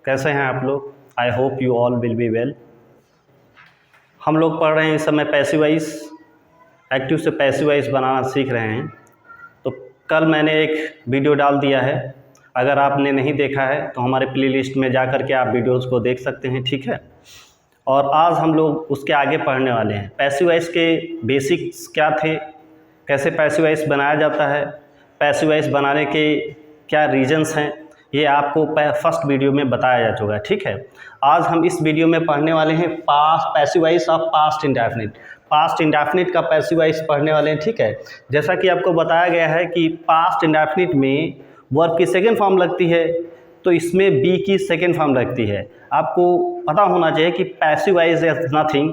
कैसे हैं आप लोग? I hope you all will be well. हम लोग पढ़ रहे हैं इस समय पैसिव वॉइस, एक्टिव से पैसिव वॉइस बनाना सीख रहे हैं। तो कल मैंने एक वीडियो डाल दिया है, अगर आपने नहीं देखा है तो हमारे प्लेलिस्ट में जा कर के आप वीडियोज़ को देख सकते हैं, ठीक है। और आज हम लोग उसके आगे पढ़ने वाले हैं। पैसिव वॉइस के बेसिक्स क्या थे, कैसे पैसिव वॉइस बनाया जाता है, पैसिव वॉइस बनाने के क्या रीजंस हैं, ये आपको फर्स्ट वीडियो में बताया जा चुका है, ठीक है। आज हम इस वीडियो में पढ़ने वाले हैं passive voice of past indefinite. Past indefinite का पैसिव वॉइस पढ़ने वाले हैं, ठीक है। जैसा कि आपको बताया गया है कि पास्ट इंडेफिनिट में वर्ब की सेकेंड फॉर्म लगती है, तो इसमें बी की सेकेंड फॉर्म लगती है। आपको पता होना चाहिए कि passive voice is nothing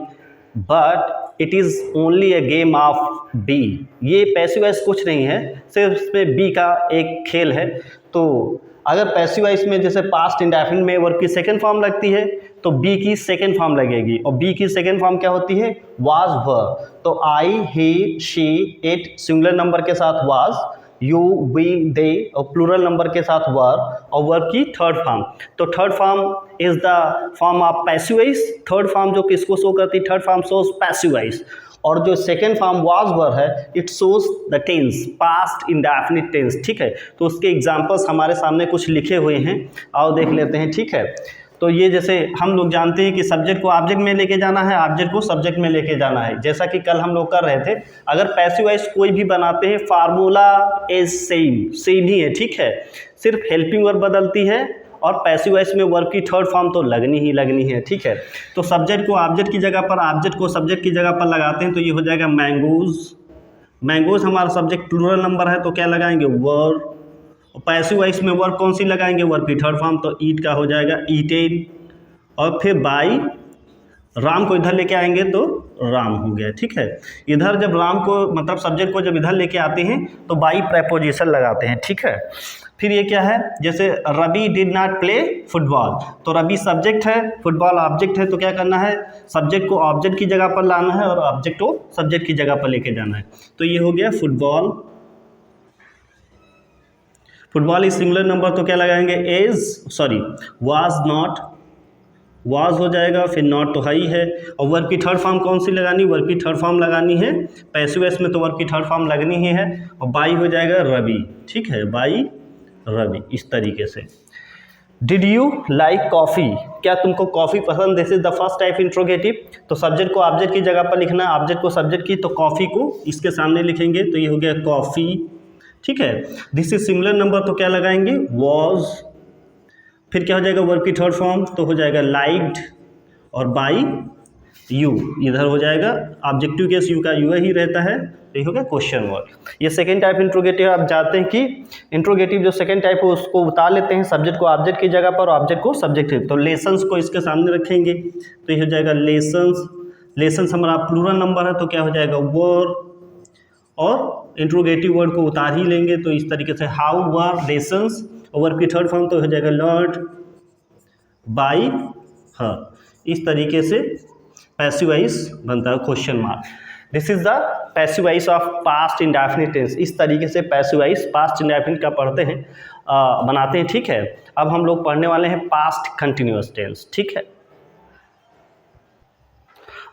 but it is only a game of be. ये पैसिव वॉइस कुछ नहीं है, सिर्फ इसमें बी का एक खेल है। तो अगर पैसिव वॉइस में जैसे पास्ट इंडेफिनिट में वर्ब की सेकेंड फॉर्म लगती है तो बी की सेकेंड फॉर्म लगेगी, और बी की सेकेंड फॉर्म क्या होती है? Was verb. तो आई, he, she, it singular number के साथ वाज, यू, वी, दे और प्लूरल नंबर के साथ वर्ब, और वर्ब की थर्ड फॉर्म। तो third form is the form of passive voice. Third form जो किसको शो करती है? Third form shows passive voice. और जो सेकेंड फॉर्म वाज वर्ब है, it shows the tense, past indefinite tense, ठीक है। तो उसके एग्जांपल्स हमारे सामने कुछ लिखे हुए हैं, आओ देख लेते हैं, ठीक है। तो ये जैसे हम लोग जानते हैं कि सब्जेक्ट को ऑब्जेक्ट में लेके जाना है, ऑब्जेक्ट को सब्जेक्ट में लेके जाना है, जैसा कि कल हम लोग कर रहे थे। अगर पैसिव वॉइस कोई भी बनाते हैं, फार्मूला इज सेम ही है, ठीक है। सिर्फ हेल्पिंग वर्ब बदलती है, और पैसिव वॉइस में वर्ब की थर्ड फॉर्म तो लगनी है, ठीक है। तो सब्जेक्ट को ऑब्जेक्ट की जगह पर, ऑब्जेक्ट को सब्जेक्ट की जगह पर लगाते हैं, तो ये हो जाएगा मैंगोज। मैंगोज हमारा सब्जेक्ट प्लूरल नंबर है, तो क्या लगाएंगे? वर्ब। और पैसिव वॉइस में वर्ब कौन सी लगाएंगे? वर्ब की थर्ड फॉर्म, तो ईट का हो जाएगा ईटेन। और फिर बाई, राम को इधर लेके आएंगे तो राम हो गया, ठीक है। इधर जब राम को मतलब सब्जेक्ट को जब इधर लेके आते हैं तो बाई प्रेपोजिशन लगाते हैं, ठीक है। फिर ये क्या है? जैसे Ravi did not play football, तो रवि सब्जेक्ट है, फुटबॉल ऑब्जेक्ट है, तो क्या करना है? सब्जेक्ट को ऑब्जेक्ट की जगह पर लाना है और ऑब्जेक्ट को सब्जेक्ट की जगह पर लेके जाना है। तो ये हो गया football. Football is singular number, तो क्या लगाएंगे? वाज नॉट, वाज हो जाएगा, फिर नॉट तो हाई है। और वर्ब की थर्ड फॉर्म कौन सी लगानी? वर्ब की थर्ड फॉर्म लगानी है पैसिव वॉइस में, तो वर्ब की थर्ड फॉर्म लगनी ही है। और बाई हो जाएगा रवि, ठीक है, बाई रवि, इस तरीके से। डिड यू लाइक कॉफ़ी, क्या तुमको कॉफ़ी पसंद? This is the first type interrogative. तो सब्जेक्ट को ऑब्जेक्ट की जगह पर लिखना है, ऑब्जेक्ट को सब्जेक्ट की, तो कॉफ़ी को इसके सामने लिखेंगे, तो ये हो गया कॉफ़ी, ठीक है। दिस इज सिमिलर नंबर, तो क्या लगाएंगे? वॉज। फिर क्या हो जाएगा? वर्ब की थर्ड फॉर्म, तो हो जाएगा लाइक्ड, और बाई यू इधर हो जाएगा, ऑब्जेक्टिव केस यू का यू ही रहता है, तो ये हो गया क्वेश्चन वर्ड। ये सेकेंड टाइप इंट्रोगेटिव। आप जानते हैं कि इंट्रोगेटिव जो सेकेंड टाइप है उसको उतार लेते हैं, सब्जेक्ट को ऑब्जेक्ट की जगह पर, ऑब्जेक्ट को सब्जेक्ट। तो लेसन्स को इसके सामने रखेंगे, तो ये हो जाएगा लेसन्स। लेसन्स हमारा प्लूरल नंबर है, तो क्या हो जाएगा? वर्ब। और इंट्रोगेटिव वर्ड को उतार ही लेंगे, तो इस तरीके से हाउ वर लेसन्स, और वर्ब की थर्ड फॉर्म तो हो जाएगा लर्न बाई हर। इस तरीके से पैसिव वॉइस बनता है, question mark. This is the passive voice of past indefinite tense. इस तरीके से पैसिव वॉइस पास्ट इंडेफिनिट का पढ़ते हैं, बनाते हैं, ठीक है। अब हम लोग पढ़ने वाले हैं पास्ट कंटिन्यूअस टेंस, ठीक है।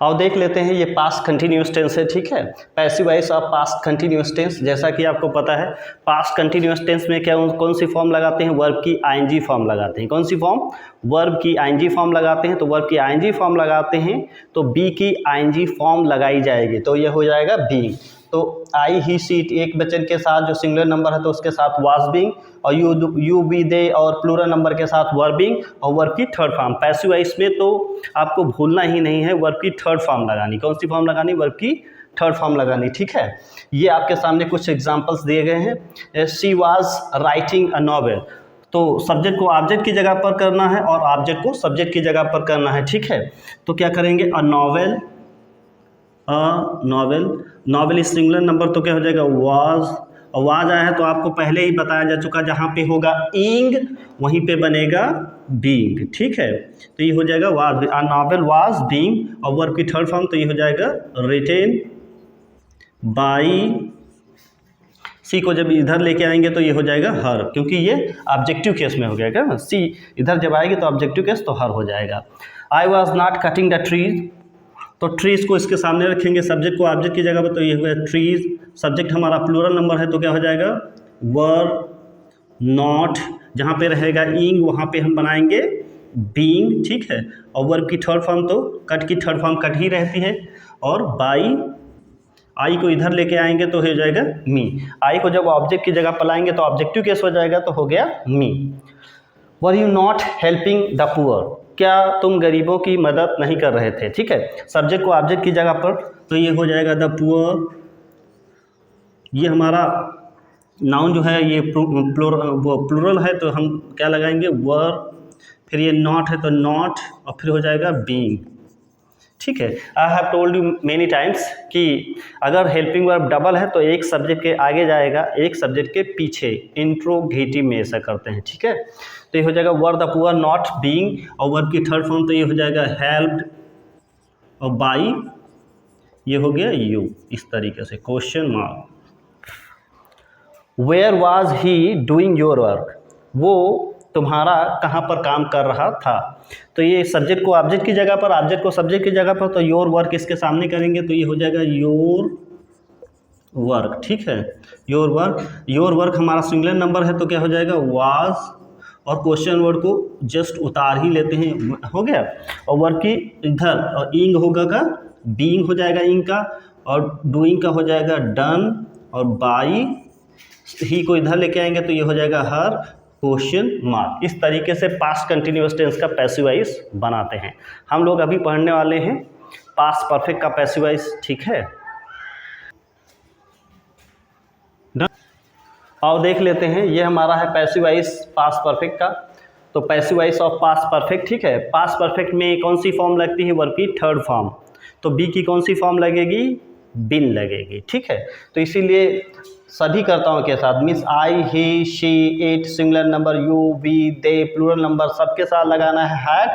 और देख लेते हैं, ये पास्ट कंटिन्यूअस टेंस है, ठीक है। Passive voice of past continuous tense, जैसा कि आपको पता है पास्ट कंटिन्यूअस टेंस में क्या कौन सी फॉर्म लगाते हैं? वर्ब की आईएनजी फॉर्म लगाते हैं। कौन सी फॉर्म? वर्ब की आईएनजी फॉर्म लगाते हैं। तो वर्ब की आईएनजी फॉर्म लगाते हैं तो बी की आईएनजी फॉर्म लगाई जाएगी, तो यह हो जाएगा बीइंग। तो आई, ही, शी एक वचन के साथ जो सिंगुलर नंबर है तो उसके साथ वाज बीइंग, और यू, वी, दे और प्लूरल नंबर के साथ वर्ब बीइंग, और वर्ब की थर्ड फॉर्म। पैसिव वॉइस में तो आपको भूलना ही नहीं है, वर्ब की थर्ड फॉर्म लगानी। कौन सी फॉर्म लगानी? वर्ब की थर्ड फॉर्म लगानी, ठीक है। ये आपके सामने कुछ एग्जाम्पल्स दिए गए हैं। She was writing a novel, तो सब्जेक्ट को ऑब्जेक्ट की जगह पर करना है और ऑब्जेक्ट को सब्जेक्ट की जगह पर करना है, ठीक है। तो क्या करेंगे? A novel, novel is singular number, तो क्या हो जाएगा? वाज। और वाज आया है तो आपको पहले ही बताया जा चुका, जहाँ पे होगा ईंग वहीं पे बनेगा बीइंग, ठीक है। तो ये हो जाएगा was, a novel was being, और वर्ब की थर्ड फॉर्म तो ये हो जाएगा रिटेन बाई सी को जब इधर लेके आएंगे तो ये हो जाएगा हर, क्योंकि ये ऑब्जेक्टिव केस में हो जाएगा ना, सी इधर जब आएगी तो ऑब्जेक्टिव केस तो हर हो जाएगा। I was not cutting the trees, तो ट्रीज़ को इसके सामने रखेंगे, सब्जेक्ट को ऑब्जेक्ट की जगह पर, तो ये हुआ ट्रीज़। सब्जेक्ट हमारा प्लूरल नंबर है तो क्या हो जाएगा वर नॉट, जहाँ पे रहेगा इंग वहाँ पे हम बनाएंगे बीइंग, ठीक है। और वर्ब की थर्ड फॉर्म तो कट की थर्ड फॉर्म कट ही रहती है। और बाई, आई को इधर लेके आएंगे तो हो जाएगा मी, आई को जब ऑब्जेक्ट की जगह पर लाएंगे तो ऑब्जेक्टिव केस हो जाएगा तो हो गया me. Were you not helping the poor, क्या तुम गरीबों की मदद नहीं कर रहे थे, ठीक है। सब्जेक्ट को ऑब्जेक्ट की जगह पर तो ये हो जाएगा द पुअर। ये हमारा नाउन जो है ये प्लूरल है तो हम क्या लगाएंगे वर, फिर ये नॉट है तो नॉट, और फिर हो जाएगा बीइंग, ठीक है। I have told you many times कि अगर हेल्पिंग वर्ब डबल है तो एक सब्जेक्ट के आगे जाएगा, एक सब्जेक्ट के पीछे, इंट्रोगेटिव में ऐसा करते हैं, ठीक है। तो ये हो जाएगा were the poor not being, और वर्ब की थर्ड फॉर्म तो ये हो जाएगा हेल्प्ड, और बाई ये हो गया यू, इस तरीके से question mark. Where was he doing your work, वो तुम्हारा कहाँ पर काम कर रहा था। तो ये सब्जेक्ट को ऑब्जेक्ट की जगह पर, ऑब्जेक्ट को सब्जेक्ट की जगह पर, तो योर वर्क इसके सामने करेंगे तो ये हो जाएगा योर वर्क, ठीक है। योर वर्क, योर वर्क हमारा सिंगुलर नंबर है तो क्या हो जाएगा वाज, और क्वेश्चन वर्ड को जस्ट उतार ही लेते हैं, हो गया। और वर्क की इधर और इंग होगा का बीइंग हो जाएगा इंग का, और डूइंग का हो जाएगा डन, और बाई ही को इधर लेके आएंगे तो ये हो जाएगा हर, क्वेश्चन मार्क। इस तरीके से पास्ट कंटिन्यूअस टेंस का पैसिव वॉइस बनाते हैं। हम लोग अभी पढ़ने वाले हैं पास्ट परफेक्ट का पैसिव वॉइस, ठीक है। और देख लेते हैं, ये हमारा है पैसिव वॉइस पास्ट परफेक्ट का। तो passive voice of past perfect, ठीक है। पास्ट परफेक्ट में कौन सी फॉर्म लगती है, वर्ब की थर्ड फॉर्म, तो बी की कौन सी फॉर्म लगेगी, बिन लगेगी, ठीक है। तो इसीलिए सभी कर्ताओं के साथ means I, he, she, it, singular number you, we, they, plural number सबके साथ लगाना है हैड,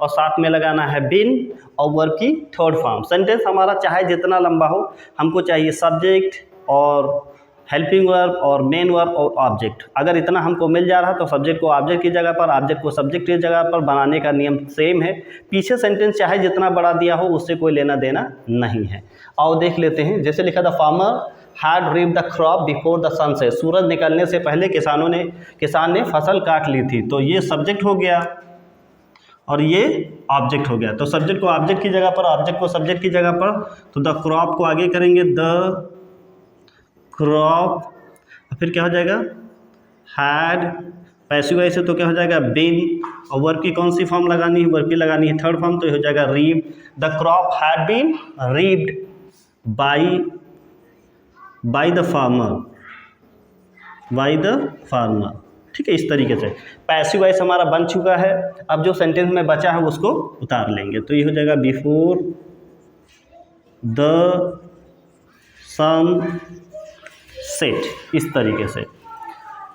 और साथ में लगाना है बिन, और वर्ब की थर्ड फॉर्म। सेंटेंस हमारा चाहे जितना लंबा हो, हमको चाहिए सब्जेक्ट और हेल्पिंग वर्ब और मेन वर्ब और ऑब्जेक्ट। अगर इतना हमको मिल जा रहा तो सब्जेक्ट को ऑब्जेक्ट की जगह पर, ऑब्जेक्ट को सब्जेक्ट की जगह पर बनाने का नियम सेम है। पीछे सेंटेंस चाहे जितना बड़ा दिया हो उससे कोई लेना देना नहीं है। आओ देख लेते हैं, जैसे लिखा था farmer had reaped the crop before the sunset, सूरज निकलने से पहले किसान ने फसल काट ली थी। तो ये सब्जेक्ट हो गया और ये ऑब्जेक्ट हो गया। तो सब्जेक्ट को ऑब्जेक्ट की जगह पर, ऑब्जेक्ट को सब्जेक्ट की जगह पर, तो द क्रॉप को आगे करेंगे द क्रॉप, फिर क्या हो जाएगा हैड, पैसिव वॉइस है तो क्या हो जाएगा बीन, और वर्ब की कौन सी फॉर्म लगानी है, वर्ब की लगानी है थर्ड फॉर्म, तो ये हो जाएगा reaped. The crop had been reaped by the farmer, ठीक है। इस तरीके से पैसिव वॉइस हमारा बन चुका है। अब जो सेंटेंस में बचा है उसको उतार लेंगे, तो ये हो जाएगा बिफोर द सन सेट, इस तरीके से।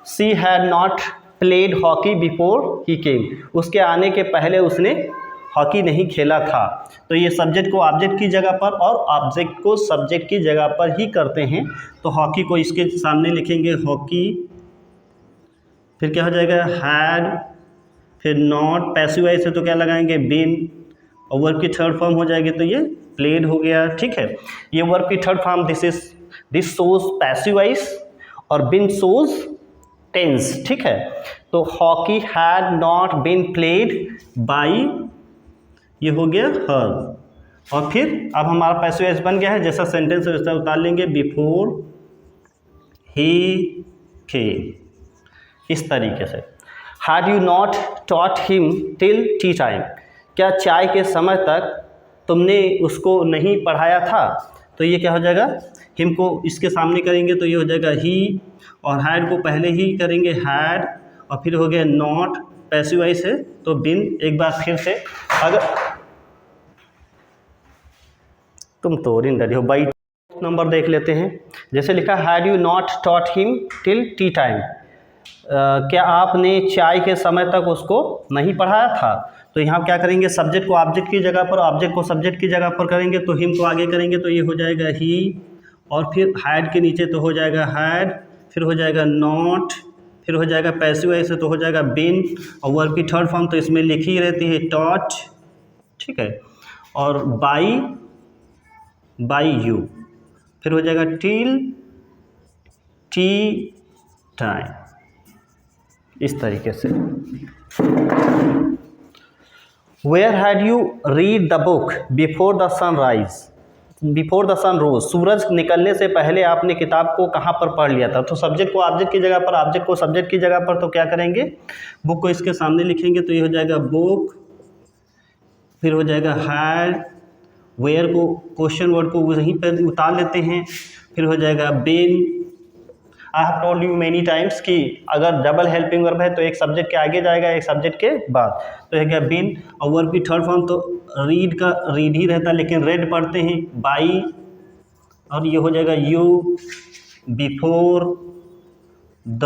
She had not played hockey before he came, उसके आने के पहले उसने हॉकी नहीं खेला था। तो ये सब्जेक्ट को ऑब्जेक्ट की जगह पर और ऑब्जेक्ट को सब्जेक्ट की जगह पर ही करते हैं। तो हॉकी को इसके सामने लिखेंगे हॉकी, फिर क्या हो जाएगा हैड, फिर नॉट, पैसिव वॉइस है तो क्या लगाएंगे बिन, और वर्ब की थर्ड फॉर्म हो जाएगी तो ये प्लेड हो गया, ठीक है। ये वर्ब की third form this shows passive voice और बिन शोज टेंस, ठीक है। तो hockey had not been played by, ये हो गया हर, और फिर अब हमारा पैसिव वॉइस बन गया है। जैसा सेंटेंस है वैसा उतार लेंगे बिफोर ही केम, इस तरीके से। Had you not taught him till T time, क्या चाय के समय तक तुमने उसको नहीं पढ़ाया था। तो ये क्या हो जाएगा, हिम को इसके सामने करेंगे तो ये हो जाएगा ही, और हैड को पहले ही करेंगे हैड, और फिर हो गया नॉट, पैसिव वॉइस है तो बिन। एक बार फिर से, अगर तुम तो डरी हो, बाई नंबर देख लेते हैं। जैसे लिखा had you not taught him till T time, क्या आपने चाय के समय तक उसको नहीं पढ़ाया था। तो यहाँ क्या करेंगे, सब्जेक्ट को ऑब्जेक्ट की जगह पर, ऑब्जेक्ट को सब्जेक्ट की जगह पर करेंगे, तो हिम को आगे करेंगे तो ये हो जाएगा ही, और फिर हैड के नीचे तो हो जाएगा हैड, फिर हो जाएगा नॉट, फिर हो जाएगा पैसिव वॉइस है तो हो जाएगा बीन, और वर्ब की थर्ड फॉर्म तो इसमें लिखी ही रहती है टॉट, ठीक है। और बाई यू, फिर हो जाएगा टिल टी टाइम, इस तरीके से। Where had you read the book before the sunrise, before the sun rose, सूरज निकलने से पहले आपने किताब को कहाँ पर पढ़ लिया था। तो सब्जेक्ट को ऑब्जेक्ट की जगह पर, ऑब्जेक्ट को सब्जेक्ट की जगह पर, तो क्या करेंगे, बुक को इसके सामने लिखेंगे तो ये हो जाएगा बुक, फिर हो जाएगा हैड, वेयर को क्वेश्चन वर्ड को वहीं पर उतार लेते हैं, फिर हो जाएगा been. I have told you many times कि अगर डबल हेल्पिंग वर्ब है तो एक सब्जेक्ट के आगे जाएगा, एक सब्जेक्ट के बाद, तो है क्या बीन। और वर्ब की थर्ड फॉर्म तो रीड का रीड ही रहता है, लेकिन रेड पढ़ते हैं बाई, और ये हो जाएगा यू बिफोर द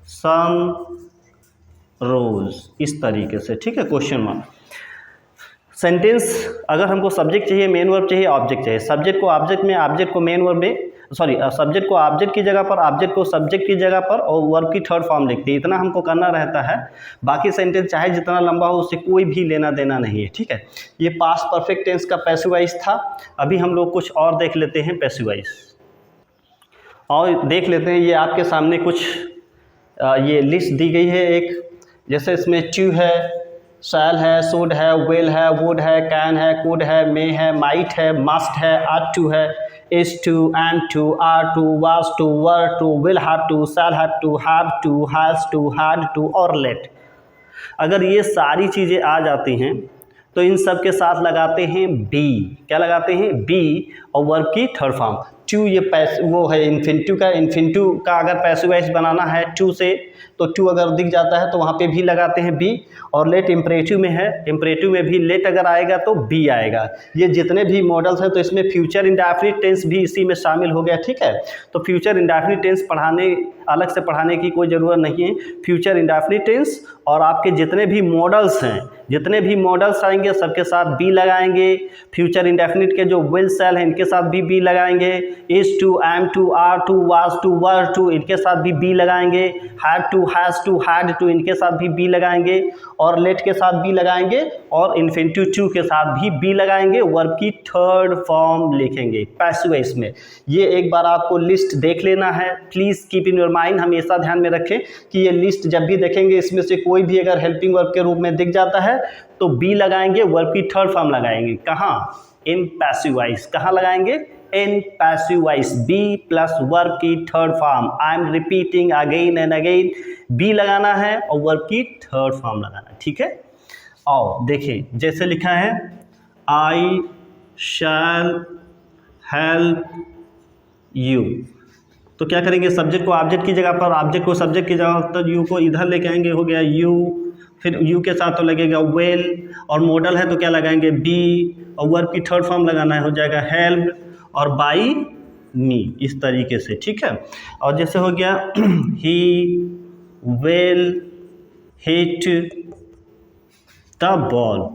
सन रोज, इस तरीके से, ठीक है। Question mark. सेंटेंस अगर हमको सब्जेक्ट चाहिए, मेन वर्ब चाहिए, ऑब्जेक्ट चाहिए, सब्जेक्ट को ऑब्जेक्ट में, ऑब्जेक्ट को मेन वर्ब में, सॉरी सब्जेक्ट को ऑब्जेक्ट की जगह पर, ऑब्जेक्ट को सब्जेक्ट की जगह पर, और वर्ब की थर्ड फॉर्म लिखते हैं, इतना हमको करना रहता है। बाकी सेंटेंस चाहे जितना लंबा हो उससे कोई भी लेना देना नहीं है, ठीक है। ये पास्ट परफेक्ट टेंस का पैसिव वॉइस था। अभी हम लोग कुछ और देख लेते हैं पैसिव वॉइस, और देख लेते हैं। ये आपके सामने कुछ ये लिस्ट दी गई है एक, जैसे इसमें टू है, शैल है, शुड है, विल है, वुड है, कैन है, कुड है, मे है, माइट है, मस्ट है, आट टू है, is to, am to, are to, was to, were to, will have to, shall have to, has to, had to और let। अगर ये सारी चीज़ें आ जाती हैं तो इन सब के साथ लगाते हैं बी। क्या लगाते हैं, बी, और वर्ब की थर्ड फॉर्म टू। ये वो है इन्फिनिटिव का अगर पैसिव वॉइस बनाना है टू से, तो टू अगर दिख जाता है तो वहाँ पे भी लगाते हैं बी। और लेट इम्परेटिव में है, इम्परेटिव में भी लेट अगर आएगा तो बी आएगा। ये जितने भी मॉडल्स हैं तो इसमें फ्यूचर इंडेफिनिट टेंस भी इसी में शामिल हो गया, ठीक है। तो फ्यूचर इंडेफिनिट टेंस पढ़ाने, अलग से पढ़ाने की कोई ज़रूरत नहीं है। फ्यूचर इंडेफिनिट टेंस और आपके जितने भी मॉडल्स हैं, जितने भी मॉडल्स आएंगे सबके साथ बी लगाएंगे। फ्यूचर इंडेफिनिट के जो विल शैल हैं इनके साथ भी बी लगाएंगे। Is to, am to, are to, was to, were to, इनके साथ भी बी लगाएंगे। Had to, has to, had to, इनके साथ भी बी लगाएंगे। और लेट के साथ बी लगाएंगे, और इन्फिनिटिव टू के साथ भी बी लगाएंगे। वर्ब की थर्ड फॉर्म लिखेंगे पैसिव वॉइस में। ये एक बार आपको लिस्ट देख लेना है, please keep in your mind. हमेशा ध्यान में रखें कि ये लिस्ट जब भी देखेंगे इसमें से कोई भी अगर हेल्पिंग वर्ब के रूप में दिख जाता है तो बी लगाएंगे, वर्ब की थर्ड फॉर्म लगाएंगे। कहाँ, इन पैसिव वॉइस। कहाँ लगाएंगे, in passive voice, be plus verb की third form. I am repeating again and again, be लगाना है और वर्ब की थर्ड फॉर्म लगाना है, ठीक है। और देखिए जैसे लिखा है, आई शैल हेल्प यू, तो क्या करेंगे, सब्जेक्ट को ऑब्जेक्ट की जगह पर, ऑब्जेक्ट को सब्जेक्ट की जगह पर, यू को इधर लेके आएंगे, हो गया यू। फिर यू के साथ तो लगेगा वेल, और मॉडल है तो क्या लगाएंगे बी, और वर्ब की थर्ड फॉर्म लगाना है, हो जाएगा हेल्प, और बाई मी, इस तरीके से, ठीक है। और जैसे हो गया he will hit the ball,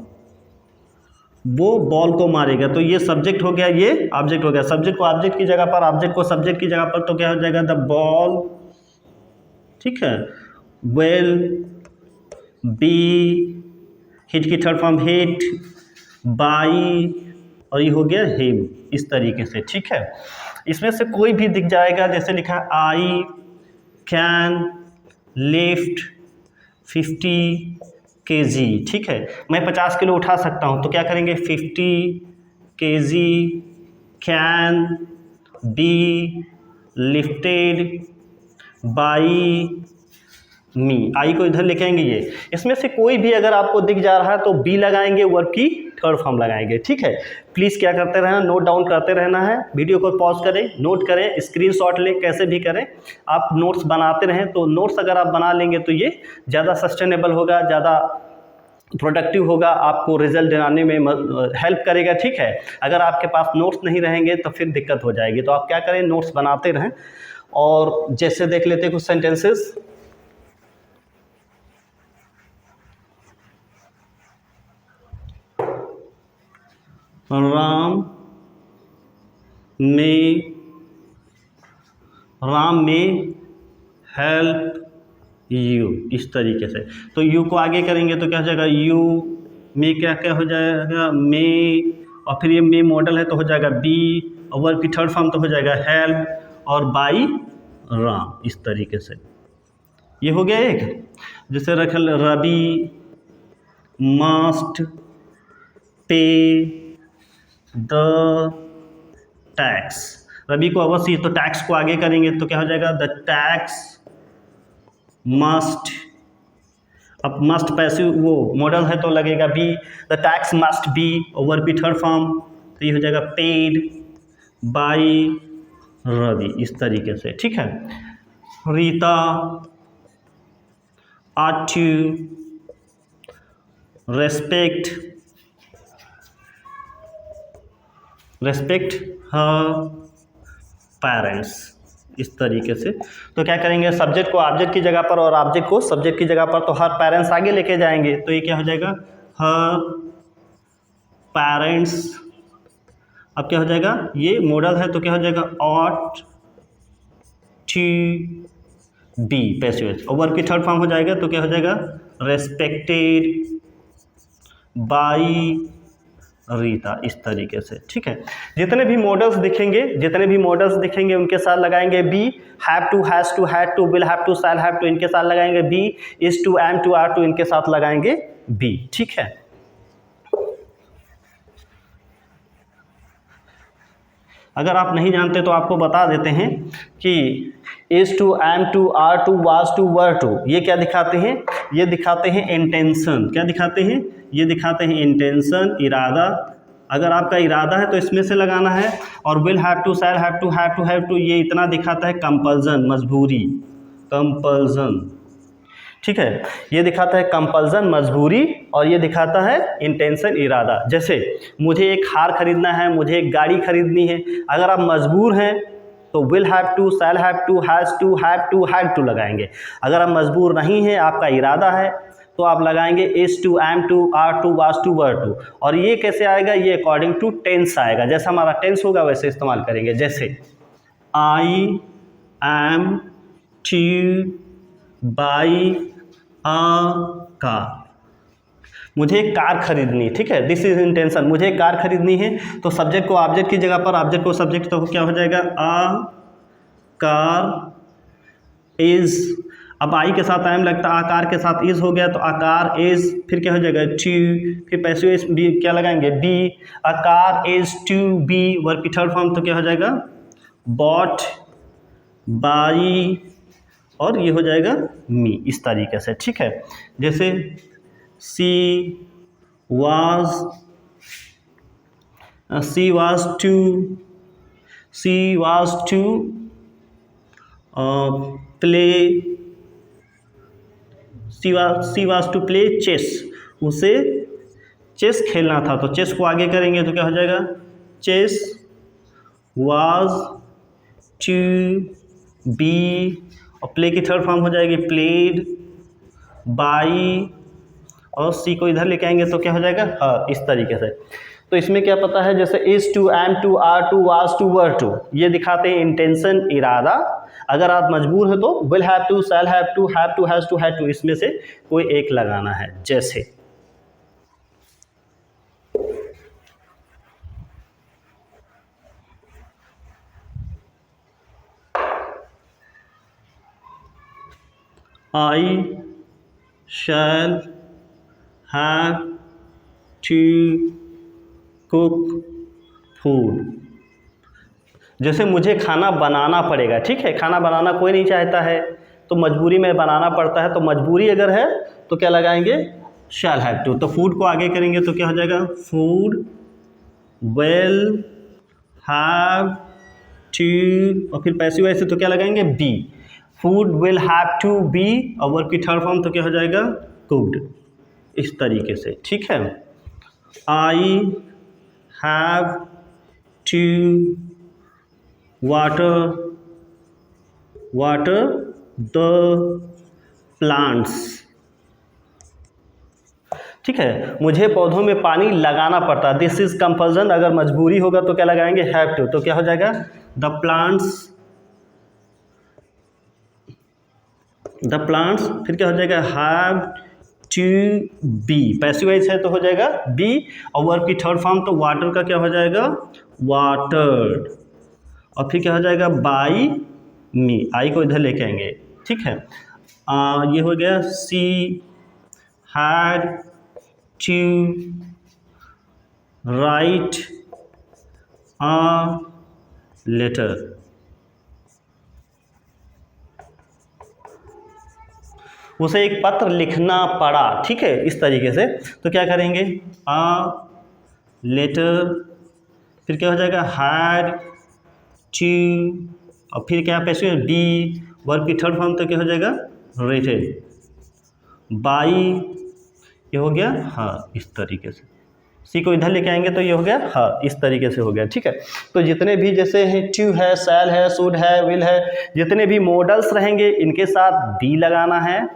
वो बॉल को मारेगा, तो ये सब्जेक्ट हो गया, ये ऑब्जेक्ट हो गया। सब्जेक्ट को ऑब्जेक्ट की जगह पर, ऑब्जेक्ट को सब्जेक्ट की जगह पर, तो क्या हो जाएगा, द बॉल, ठीक है। वेल, बी, हिट की थर्ड फॉर्म हिट, बाई, और ये हो गया हिम, इस तरीके से, ठीक है। इसमें से कोई भी दिख जाएगा, जैसे लिखा है आई कैन लिफ्ट 50 kg, ठीक है। मैं 50 किलो उठा सकता हूँ, तो क्या करेंगे, 50 kg can be lifted by me. I को इधर लेके आएंगे ये। इसमें से कोई भी अगर आपको दिख जा रहा है तो बी लगाएंगे, वर्ब की थर्ड फॉर्म लगाएंगे, ठीक है। प्लीज़ क्या करते रहना, नोट डाउन करते रहना है। वीडियो को पॉज करें, नोट करें, स्क्रीनशॉट लें, कैसे भी करें, आप नोट्स बनाते रहें। तो नोट्स अगर आप बना लेंगे तो ये ज़्यादा सस्टेनेबल होगा, ज़्यादा प्रोडक्टिव होगा, आपको रिजल्ट दिलाने में हेल्प करेगा, ठीक है। अगर आपके पास नोट्स नहीं रहेंगे तो फिर दिक्कत हो जाएगी। तो आप क्या करें, नोट्स बनाते रहें। और जैसे देख लेते हैं कुछ सेंटेंसेस। राम ने राम में हेल्प यू, इस तरीके से। तो यू को आगे करेंगे तो क्या हो जाएगा, यू में क्या क्या हो जाएगा, मे, और फिर ये मे मॉडल है तो हो जाएगा बी, और वर्ब की थर्ड फॉर्म तो हो जाएगा हेल्प, और बाई राम, इस तरीके से। ये हो गया एक। जैसे रखल Ravi must pay the tax, Ravi को अवश्य, तो टैक्स को आगे करेंगे तो क्या हो जाएगा, द टैक्स मस्ट, अब मस्ट पैसिव वो मॉडल है तो लगेगा be, the tax must be, over be third form, तो ये हो जाएगा पेड बाई रवि, इस तरीके से। ठीक है, Rita ought to respect her parents, इस तरीके से। तो क्या करेंगे, सब्जेक्ट को ऑब्जेक्ट की जगह पर और ऑब्जेक्ट को सब्जेक्ट की जगह पर, तो हर पेरेंट्स आगे लेके जाएंगे तो ये क्या हो जाएगा, हर पेरेंट्स। अब क्या हो जाएगा, ये मॉडल है तो क्या हो जाएगा, ought to बी पैसिव, और वर्ब की थर्ड फॉर्म हो जाएगा तो क्या हो जाएगा, रेस्पेक्टेड बाई रीता, इस तरीके से। ठीक है, जितने भी मॉडल्स दिखेंगे उनके साथ लगाएंगे be, have to, has to, had to, will have to, shall have to, इनके साथ लगाएंगे be, is to, am to, are to, इनके साथ लगाएंगे बी। ठीक है, अगर आप नहीं जानते तो आपको बता देते हैं कि is to, am to, are to, was to, were to, ये क्या दिखाते हैं, ये दिखाते हैं इंटेंशन। क्या दिखाते हैं, ये दिखाते हैं इंटेंशन, इरादा। अगर आपका इरादा है तो इसमें से लगाना है, और will have to, shall have to, have to, ये इतना दिखाता है कंपल्सन, मजबूरी, कंपल्सन। ठीक है, ये दिखाता है कंपल्सन, मजबूरी, और ये दिखाता है इंटेंशन, इरादा। जैसे मुझे एक कार खरीदना है, मुझे एक गाड़ी खरीदनी है, अगर आप मजबूर हैं तो will have to, shall have to, has to, had to लगाएंगे। अगर आप मजबूर नहीं हैं, आपका इरादा है, तो आप लगाएंगे is to, am to, are to, was to, were to. और ये कैसे आएगा, ये अकॉर्डिंग टू टेंस आएगा, जैसा हमारा टेंस होगा वैसे इस्तेमाल करेंगे। जैसे I am two by a car, मुझे एक कार खरीदनी है। ठीक है, दिस इज इंटेंशन, मुझे एक कार खरीदनी है, तो सब्जेक्ट को ऑब्जेक्ट की जगह पर, ऑब्जेक्ट को सब्जेक्ट, तो क्या हो जाएगा, अ कार इज। अब आई के साथ एम लगता है, आकार के साथ इज हो गया, तो आकार इज, फिर क्या हो जाएगा, टू, फिर पैसिव इज बी, क्या लगाएंगे बी, आकार इज टू बी, वर्ब की थर्ड फॉर्म तो क्या हो जाएगा, बॉट बाई, और ये हो जाएगा मी, इस तरीके से। ठीक है, जैसे she was to play, she was to play chess, उसे चेस खेलना था, तो चेस को आगे करेंगे तो क्या हो जाएगा, चेस वाज टू बी, और प्ले की थर्ड फॉर्म हो जाएगी प्लेड बाई, और सी को इधर लेके आएंगे तो क्या हो जाएगा, हाँ, इस तरीके से। तो इसमें क्या पता है, जैसे is to, am to, are to, was to, were to, ये दिखाते हैं इंटेंशन, इरादा। अगर आप मजबूर हैं तो will have to, shall have to, has to, had to, इसमें से कोई एक लगाना है। जैसे I shall have to cook food, जैसे मुझे खाना बनाना पड़ेगा। ठीक है, खाना बनाना कोई नहीं चाहता है, तो मजबूरी में बनाना पड़ता है, तो मजबूरी अगर है तो क्या लगाएंगे, शैल हैव टू। तो फूड को आगे करेंगे तो क्या हो जाएगा, फूड विल हैव टू, और फिर पैसिव ऐसे तो क्या लगाएंगे be, food will have to be, और वर्ब की थर्ड फॉर्म तो क्या हो जाएगा, कुक्ड, इस तरीके से। ठीक है, I have to water the plants. ठीक है, मुझे पौधों में पानी लगाना पड़ता है, दिस इज कंपल्सन। अगर मजबूरी होगा तो क्या लगाएंगे, हैव टू, तो क्या हो जाएगा, द प्लांट्स द प्लांट्स, फिर क्या हो जाएगा have to be, passive voice है तो हो जाएगा बी, और वर्ब की थर्ड फॉर्म तो वाटर का क्या हो जाएगा वाटर्ड, और फिर क्या हो जाएगा बाई मी, आई को इधर लेके आएंगे, ठीक है। ये हो गया she had to write a letter, उसे एक पत्र लिखना पड़ा, ठीक है, इस तरीके से। तो क्या करेंगे अ लेटर, फिर क्या हो जाएगा हैड टू, और फिर क्या पैसे बी, वर्ब की थर्ड फॉर्म तो क्या हो जाएगा रिटेन बाई, ये हो गया हाँ इस तरीके से, सी को इधर लेके आएंगे तो ये हो गया हाँ इस तरीके से हो गया, ठीक है। तो जितने भी जैसे हैं टू है, शैल है, शुड है, विल है, जितने भी मॉडल्स रहेंगे इनके साथ बी लगाना है,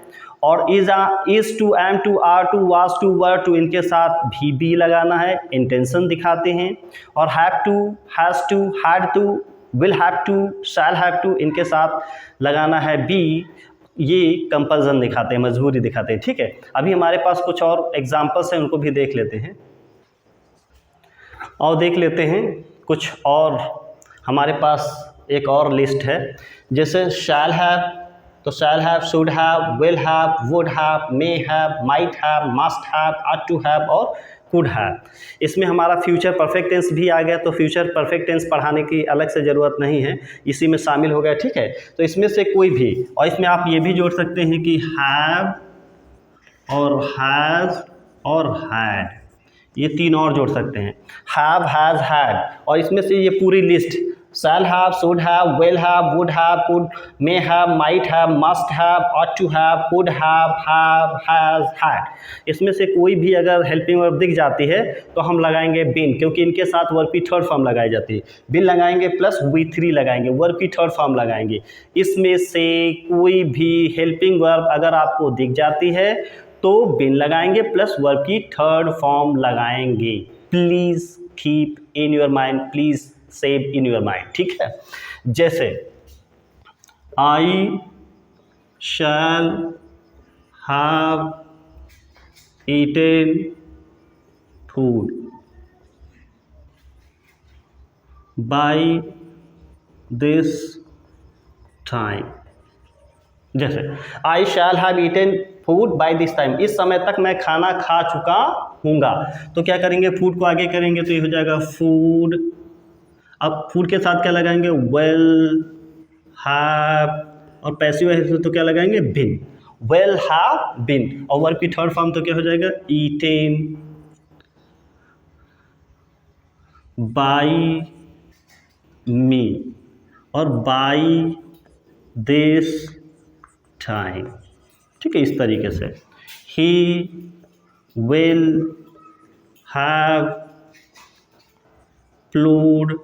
और is to, am to, are to, was to, were to, इनके साथ भी बी लगाना है, इंटेंशन दिखाते हैं। और have to, has to, had to, will have to, shall have to, इनके साथ लगाना है बी, ये कंपल्सन दिखाते हैं, मजबूरी दिखाते हैं, ठीक है। अभी हमारे पास कुछ और एग्जाम्पल्स हैं, उनको भी देख लेते हैं, और देख लेते हैं कुछ और। हमारे पास एक और लिस्ट है, जैसे शैल हैव, तो shall have, should have, will have, would have, may have, might have, must have, ought to have और कुड हैव। इसमें हमारा फ्यूचर परफेक्ट टेंस भी आ गया, तो फ्यूचर परफेक्ट टेंस पढ़ाने की अलग से ज़रूरत नहीं है, इसी में शामिल हो गया, ठीक है। तो इसमें से कोई भी, और इसमें आप ये भी जोड़ सकते हैं कि हैव और हैज़ और हैड, ये तीन और जोड़ सकते हैं, हैव, हैज़, हैड, और इसमें से ये पूरी list shall have, should have, will have, would have, could, may have, might have, must have, ought to have, could have, has, had, इसमें से कोई भी अगर हेल्पिंग वर्ब दिख जाती है तो हम लगाएंगे बिन, क्योंकि इनके साथ वर्ब की थर्ड फॉर्म लगाई जाती है। बिन लगाएंगे प्लस V3 लगाएंगे, वर्ब की थर्ड फॉर्म लगाएंगे। इसमें से कोई भी हेल्पिंग वर्ब अगर आपको दिख जाती है तो बिन लगाएंगे प्लस वर्ब की थर्ड फॉर्म लगाएंगे। Please keep in your mind, please save in your mind, ठीक है। जैसे I shall have eaten food by this time, जैसे I shall have eaten food by this time, इस समय तक मैं खाना खा चुका हूँगा। तो क्या करेंगे, फूड को आगे करेंगे तो ये हो जाएगा फूड, अब फूड के साथ क्या लगाएंगे वेल हैव, और पैसिव है तो क्या लगाएंगे बिन, वेल हैव बिन, और वर्ब की थर्ड फॉर्म तो क्या हो जाएगा ईटेन बाय मी और बाय दिस टाइम, ठीक है, इस तरीके से he will have ploughed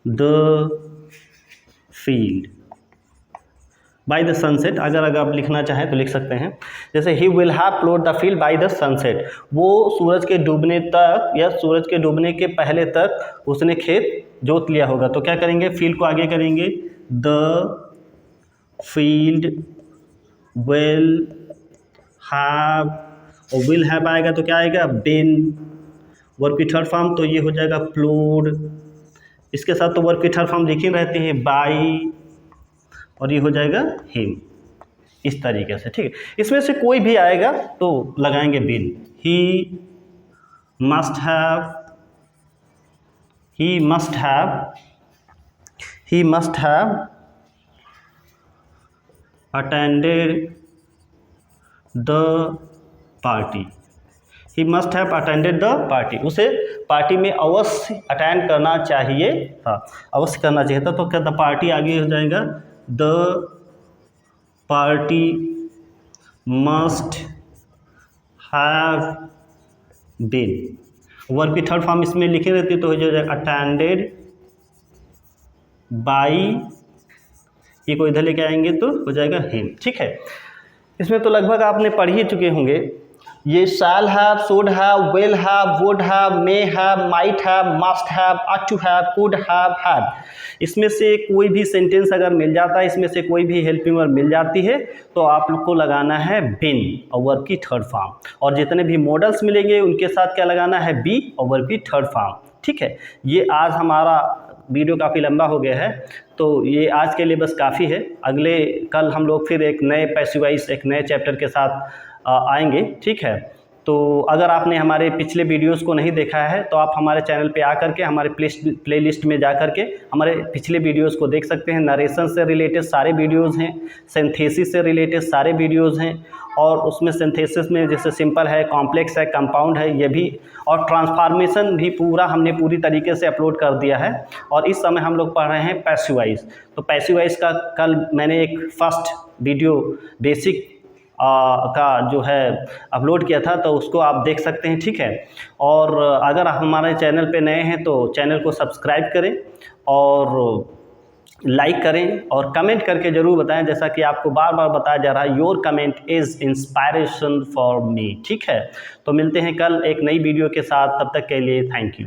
the field by the sunset, अगर आप लिखना चाहें तो लिख सकते हैं। जैसे he will have ploughed the field by the sunset, वो सूरज के डूबने तक या सूरज के डूबने के पहले तक उसने खेत जोत लिया होगा। तो क्या करेंगे, फील्ड को आगे करेंगे, द फील्ड विल हैव, और विल हैव आएगा तो क्या आएगा बिन, वर्ब की थर्ड फॉर्म तो ये हो जाएगा प्लूड, इसके साथ तो वर्ब की थर्ड फॉर्म लिखी रहती है बाई, और ये हो जाएगा हिम, इस तरीके से, ठीक है। इसमें से कोई भी आएगा तो लगाएंगे been. He must have, he must have, he must have attended the party, he must have attended the party, उसे पार्टी में अवश्य अटेंड करना चाहिए था, अवश्य करना चाहिए था। तो क्या द पार्टी आगे हो जाएगा the party must have been, verb की थर्ड फॉर्म इसमें लिखी रहती है तो हो जाएगा अटेंडेड बाई, ये को इधर लेके आएंगे तो हो जाएगा हिम, ठीक है। इसमें तो लगभग आपने पढ़ ही चुके होंगे, ये shall have, should have, will have, would have, may have, might have, must have, ought to have, could have, had, इसमें से कोई भी सेंटेंस अगर मिल जाता है, इसमें से कोई भी हेल्पिंग वर्ब मिल जाती है, तो आप लोग को लगाना है बीन और वर्ब की थर्ड फॉर्म। और जितने भी मॉडल्स मिलेंगे उनके साथ क्या लगाना है, बी और वर्ब की थर्ड फॉर्म। ठीक है, ये आज हमारा वीडियो काफ़ी लंबा हो गया है, तो ये आज के लिए बस काफ़ी है। कल हम लोग फिर एक नए पैसिव वॉइस, एक नए चैप्टर के साथ आएंगे। ठीक है, तो अगर आपने हमारे पिछले वीडियोस को नहीं देखा है तो आप हमारे चैनल पे आकर के हमारे प्लेलिस्ट में जा कर के हमारे पिछले वीडियोस को देख सकते हैं। नरेशन से रिलेटेड सारे वीडियोस हैं, सिंथेसिस से रिलेटेड सारे वीडियोस हैं, और उसमें सिंथेसिस में जैसे सिंपल है, कॉम्प्लेक्स है, कंपाउंड है, ये भी, और ट्रांसफॉर्मेशन भी हमने पूरी तरीके से अपलोड कर दिया है। और इस समय हम लोग पढ़ रहे हैं पैसिव वॉइस। तो पैसिव वॉइस का कल मैंने एक फर्स्ट वीडियो बेसिक का जो है अपलोड किया था, तो उसको आप देख सकते हैं। ठीक है, और अगर आप हमारे चैनल पे नए हैं तो चैनल को सब्सक्राइब करें और लाइक करें और कमेंट करके ज़रूर बताएं, जैसा कि आपको बार बार बताया जा रहा है, your comment is inspiration for me. ठीक है, तो मिलते हैं कल एक नई वीडियो के साथ, तब तक के लिए थैंक यू।